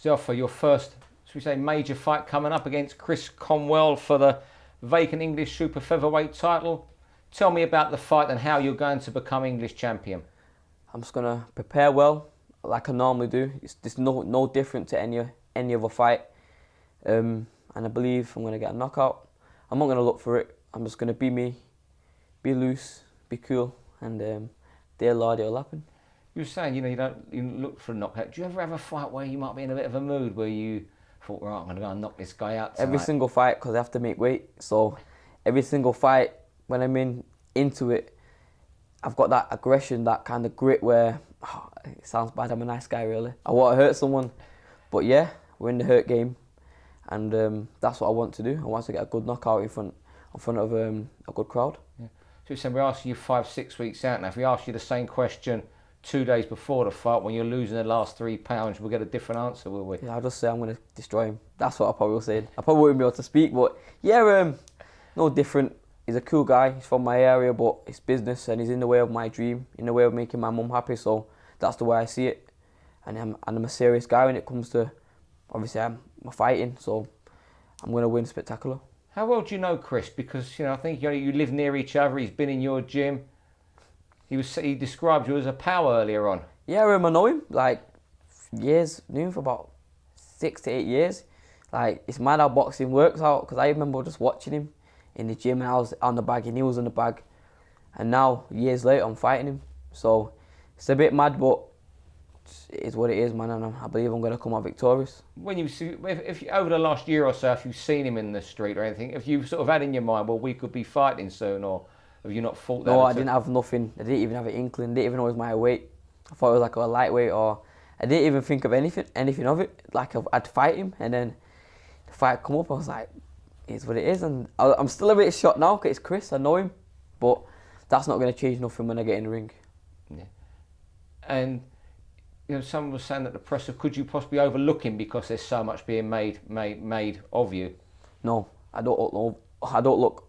Zelfa, your first, should we say, major fight coming up against Chris Conwell for the vacant English super featherweight title. Tell me about the fight and how you're going to become English champion. I'm just gonna prepare well, like I normally do. It's no different to any other fight, and I believe I'm gonna get a knockout. I'm not gonna look for it. I'm just gonna be me, be loose, be cool, and dear Lord, it'll happen. You were saying, you don't look for a knockout. Do you ever have a fight where you might be in a bit of a mood where you thought, right, I'm going to go and knock this guy out tonight? Every single fight, because I have to make weight. So every single fight, when I'm into it, I've got that aggression, that kind of grit where, it sounds bad, I'm a nice guy really. I want to hurt someone. But yeah, we're in the hurt game. And that's what I want to do. I want to get a good knockout in front of a good crowd. Yeah. So you're saying we're asking you 5-6 weeks out now. If we ask you the same question 2 days before the fight, when you're losing the last 3 pounds, we'll get a different answer, will we? Yeah, I'll just say I'm going to destroy him. That's what I probably will say. I probably wouldn't be able to speak, but yeah, no different. He's a cool guy. He's from my area, but it's business, and he's in the way of my dream, in the way of making my mum happy. So that's the way I see it. And I'm a serious guy when it comes to, obviously, I'm fighting. So I'm going to win spectacular. How well do you know Chris? Because I think you live near each other. He's been in your gym. He described you as a pal earlier on. Yeah, I know him, like, years, knew him for about 6 to 8 years. Like, it's mad how boxing works out, because I remember just watching him in the gym, and I was on the bag, and he was on the bag. And now, years later, I'm fighting him. So, it's a bit mad, but it is what it is, man, and I believe I'm going to come out victorious. When you see, if over the last year or so, if you've seen him in the street or anything, if you've sort of had in your mind, well, we could be fighting soon, or have you not thought that? No, I didn't have nothing. I didn't even have an inkling. Didn't even know it was my weight. I thought it was like a lightweight, or I didn't even think of anything of it. Like I'd fight him, and then the fight come up. I was like, "It's what it is." And I'm still a bit shocked now because it's Chris. I know him, but that's not going to change nothing when I get in the ring. Yeah. And someone was saying that the press could you possibly overlook him because there's so much being made of you. No, I don't look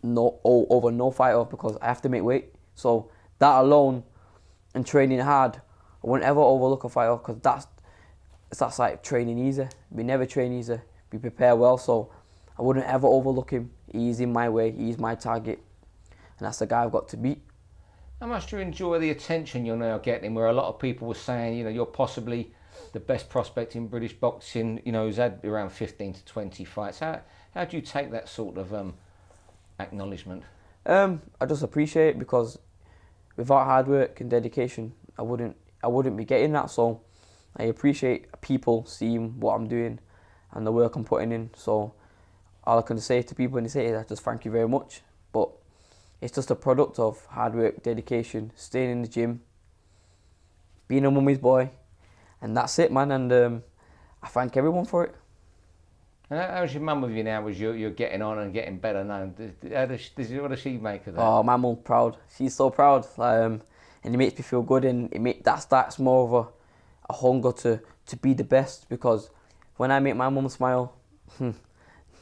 over no fighter because I have to make weight. So that alone and training hard, I wouldn't ever overlook a fighter because that's like training easy. We never train easy. We prepare well, so I wouldn't ever overlook him. He's in my way. He's my target, and that's the guy I've got to beat. How much do you enjoy the attention you're now getting? Where a lot of people were saying, you're possibly the best prospect in British boxing. Who's had around 15 to 20 fights. How do you take that sort of acknowledgement? I just appreciate it because without hard work and dedication, I wouldn't be getting that. So I appreciate people seeing what I'm doing and the work I'm putting in. So all I can say to people when they say it is I just thank you very much. But it's just a product of hard work, dedication, staying in the gym, being a mummy's boy, and that's it, man. And I thank everyone for it. And how's your mum with you now as you're getting on and getting better known? What does she make of that? Oh, my mum's proud. She's so proud. And it makes me feel good, and that's more of a hunger to be the best, because when I make my mum smile,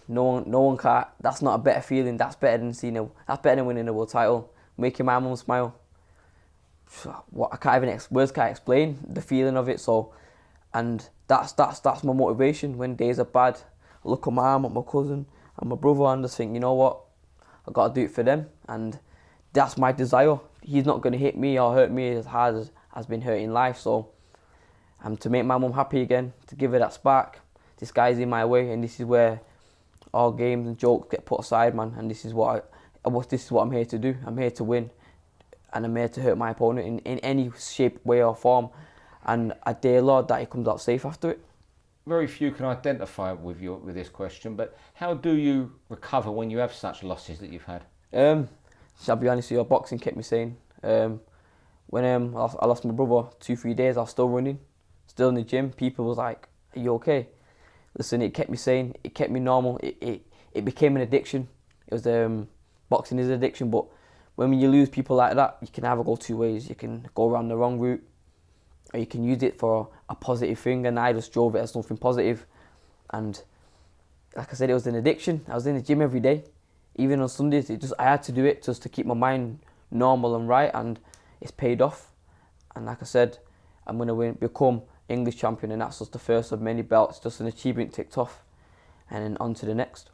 no one can. That's not a better feeling. That's better than winning a world title. Making my mum smile. What I can't even words can't explain the feeling of it. So, and that's my motivation when days are bad. I look at my mum, at my cousin, and my brother, and just think, you know what, I got to do it for them, and that's my desire. He's not going to hit me or hurt me as hard as has been hurt in life. So, to make my mum happy again, to give her that spark. This guy's in my way, and this is where all games and jokes get put aside, man. And this is what I'm here to do. I'm here to win, and I'm here to hurt my opponent in any shape, way or form. And I dare Lord that he comes out safe after it. Very few can identify with this question, but how do you recover when you have such losses that you've had? I'll be honest with you, boxing kept me sane. When I lost my brother 2-3 days, I was still running, still in the gym. People was like, "Are you okay?" Listen, it kept me sane. It kept me normal. It became an addiction. It was boxing is an addiction, but when you lose people like that, you can either go two ways. You can go around the wrong route, or you can use it for a positive thing, and I just drove it as something positive. And like I said, it was an addiction. I was in the gym every day, even on Sundays. I had to do it just to keep my mind normal and right, and it's paid off. And like I said, I'm going to become English champion, and that's just the first of many belts, just an achievement ticked off, and then on to the next.